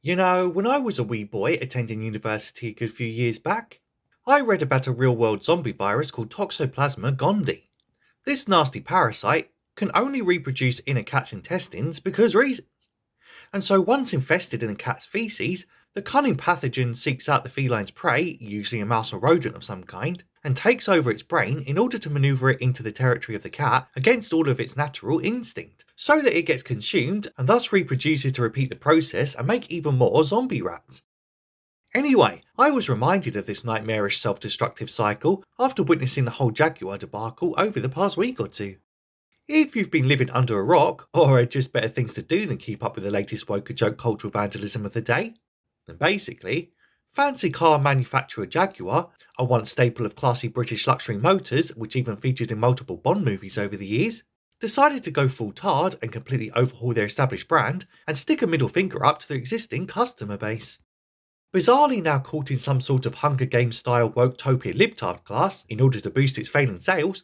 When I was a wee boy attending university a good few years back, I read about a real-world zombie virus called Toxoplasma Gondii. This nasty parasite can only reproduce in a cat's intestines because reasons. And so once infested in a cat's feces, the cunning pathogen seeks out the feline's prey, usually a mouse or rodent of some kind, and takes over its brain in order to maneuver it into the territory of the cat against all of its natural instinct, so that it gets consumed and thus reproduces to repeat the process and make even more zombie rats. Anyway, I was reminded of this nightmarish self-destructive cycle after witnessing the whole Jaguar debacle over the past week or two. If you've been living under a rock, or had just better things to do than keep up with the latest woke joke cultural vandalism of the day, then basically, fancy car manufacturer Jaguar, a once staple of classy British luxury motors which even featured in multiple Bond movies over the years, decided to go full tard and completely overhaul their established brand and stick a middle finger up to their existing customer base. Bizarrely now caught in some sort of Hunger Games style woketopia libtard class in order to boost its failing sales,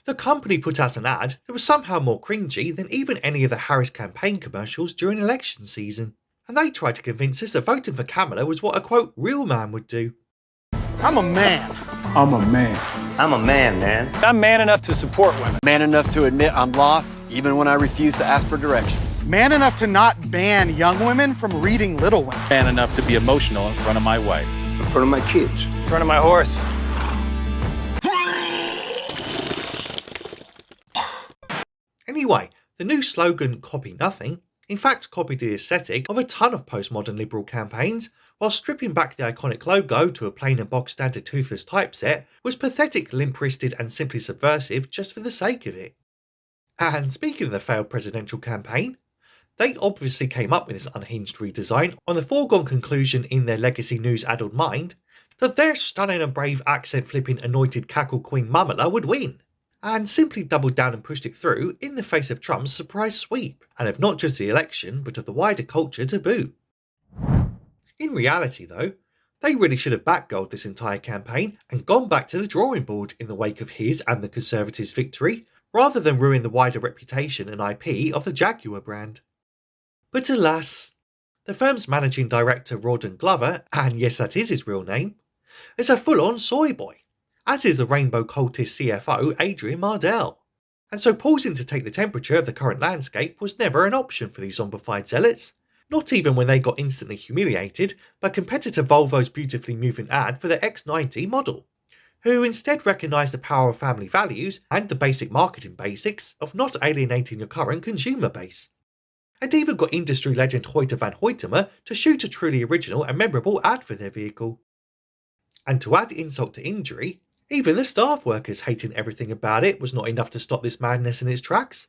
the company put out an ad that was somehow more cringy than even any of the Harris campaign commercials during election season. And they tried to convince us that voting for Kamala was what a quote real man would do. I'm a man. I'm a man. I'm a man, man. I'm man enough to support women. Man enough to admit I'm lost, even when I refuse to ask for directions. Man enough to not ban young women from reading Little Women. Man enough to be emotional in front of my wife. In front of my kids. In front of my horse. Anyway, the new slogan, Copy Nothing, in fact copied the aesthetic of a ton of postmodern liberal campaigns, while stripping back the iconic logo to a plain and box standard toothless typeset was pathetic, limp-wristed and simply subversive just for the sake of it. And speaking of the failed presidential campaign, they obviously came up with this unhinged redesign on the foregone conclusion in their legacy news-addled mind that their stunning and brave accent-flipping anointed cackle queen Mamala would win, and simply doubled down and pushed it through in the face of Trump's surprise sweep, and of not just the election but of the wider culture to boot. In reality though, they really should have backgoaled this entire campaign and gone back to the drawing board in the wake of his and the Conservatives' victory, rather than ruin the wider reputation and IP of the Jaguar brand. But alas, the firm's managing director Rawdon Glover, and yes that is his real name, is a full-on soy boy, as is the rainbow cultist CFO Adrian Mardell. And so pausing to take the temperature of the current landscape was never an option for these zombified zealots, not even when they got instantly humiliated by competitor Volvo's beautifully moving ad for their X90 model, who instead recognised the power of family values and the basic marketing basics of not alienating your current consumer base. And even got industry legend Hoyter van Hoytema to shoot a truly original and memorable ad for their vehicle. And to add insult to injury, even the staff workers hating everything about it was not enough to stop this madness in its tracks.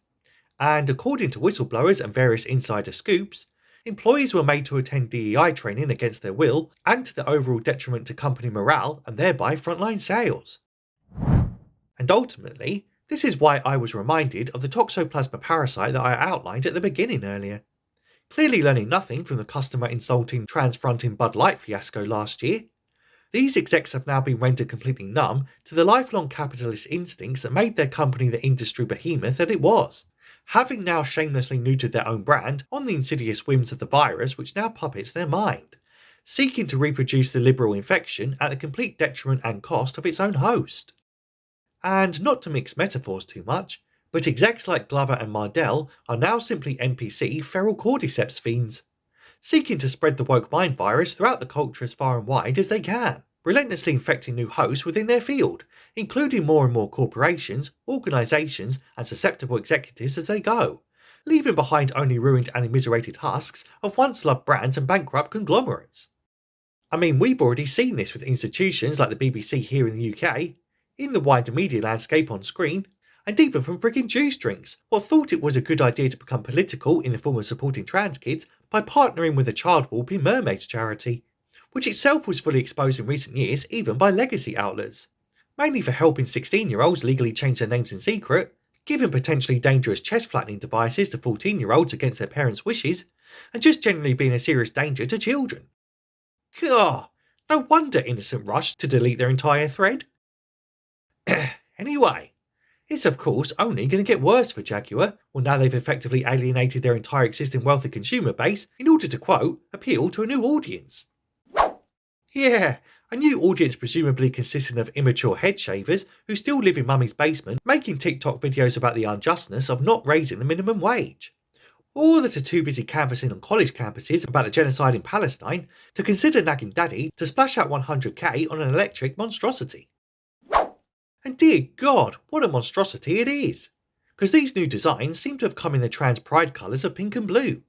And according to whistleblowers and various insider scoops, employees were made to attend DEI training against their will and to the overall detriment to company morale and thereby frontline sales. And ultimately, this is why I was reminded of the Toxoplasma parasite that I outlined at the beginning earlier. Clearly learning nothing from the customer insulting trans-fronting Bud Light fiasco last year, these execs have now been rendered completely numb to the lifelong capitalist instincts that made their company the industry behemoth that it was, having now shamelessly neutered their own brand on the insidious whims of the virus which now puppets their mind, seeking to reproduce the liberal infection at the complete detriment and cost of its own host. And not to mix metaphors too much, but execs like Glover and Mardell are now simply NPC feral cordyceps fiends, seeking to spread the woke mind virus throughout the culture as far and wide as they can, relentlessly infecting new hosts within their field, including more and more corporations, organisations and susceptible executives as they go, leaving behind only ruined and immiserated husks of once-loved brands and bankrupt conglomerates. I mean, we've already seen this with institutions like the BBC here in the UK, in the wider media landscape on screen, and even from friggin' juice drinks, what thought it was a good idea to become political in the form of supporting trans kids by partnering with a child-warping mermaids charity, which itself was fully exposed in recent years even by legacy outlets, mainly for helping 16-year-olds legally change their names in secret, giving potentially dangerous chest-flattening devices to 14-year-olds against their parents' wishes, and just generally being a serious danger to children. Gah, no wonder Innocent rushed to delete their entire thread. Anyway, It's of course only going to get worse for Jaguar, well now they've effectively alienated their entire existing wealthy consumer base in order to, quote, appeal to a new audience. Yeah, a new audience presumably consisting of immature head shavers who still live in mummy's basement making TikTok videos about the unjustness of not raising the minimum wage. Or that are too busy canvassing on college campuses about the genocide in Palestine to consider nagging daddy to splash out 100k on an electric monstrosity. And dear God, what a monstrosity it is! Because these new designs seem to have come in the trans pride colours of pink and blue,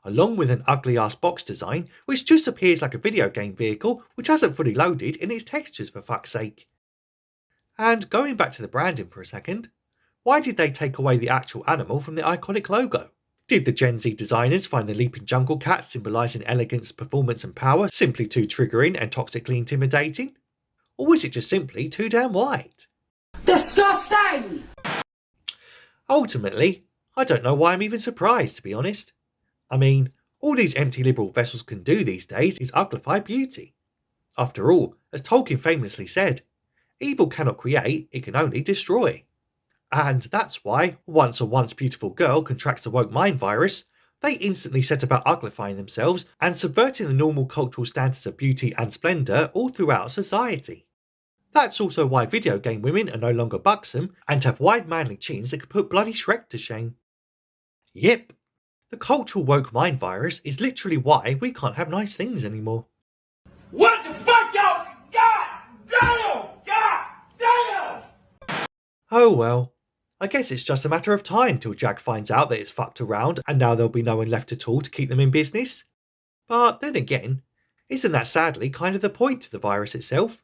along with an ugly ass box design which just appears like a video game vehicle which hasn't fully loaded in its textures for fuck's sake. And going back to the branding for a second, why did they take away the actual animal from the iconic logo? Did the Gen Z designers find the leaping jungle cat symbolising elegance, performance and power simply too triggering and toxically intimidating? Or was it just simply too damn white? Disgusting! Ultimately, I don't know why I'm even surprised, to be honest. I mean, all these empty liberal vessels can do these days is uglify beauty. After all, as Tolkien famously said, evil cannot create, it can only destroy. And that's why, once a once beautiful girl contracts the woke mind virus, they instantly set about uglifying themselves and subverting the normal cultural standards of beauty and splendour all throughout society. That's also why video game women are no longer buxom and have wide manly chins that could put bloody Shrek to shame. Yep, the cultural woke mind virus is literally why we can't have nice things anymore. What the fuck, y'all? God damn! God damn! Oh well, I guess it's just a matter of time till Jag finds out that it's fucked around and now there'll be no one left at all to keep them in business. But then again, isn't that sadly kind of the point to the virus itself?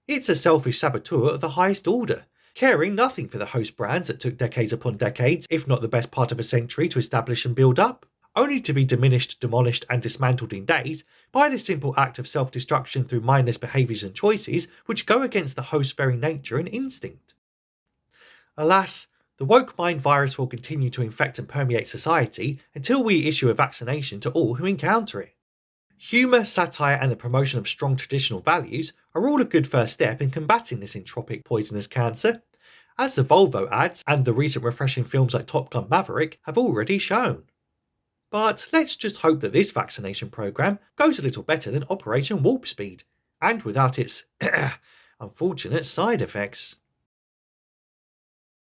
It's a selfish saboteur of the highest order, caring nothing for the host brands that took decades upon decades, if not the best part of a century, to establish and build up, only to be diminished, demolished and dismantled in days by the simple act of self-destruction through mindless behaviours and choices which go against the host's very nature and instinct. Alas, the woke mind virus will continue to infect and permeate society until we issue a vaccination to all who encounter it. Humour, satire and the promotion of strong traditional values are all a good first step in combating this entropic poisonous cancer, as the Volvo ads and the recent refreshing films like Top Gun Maverick have already shown. But let's just hope that this vaccination programme goes a little better than Operation Warp Speed, and without its unfortunate side effects.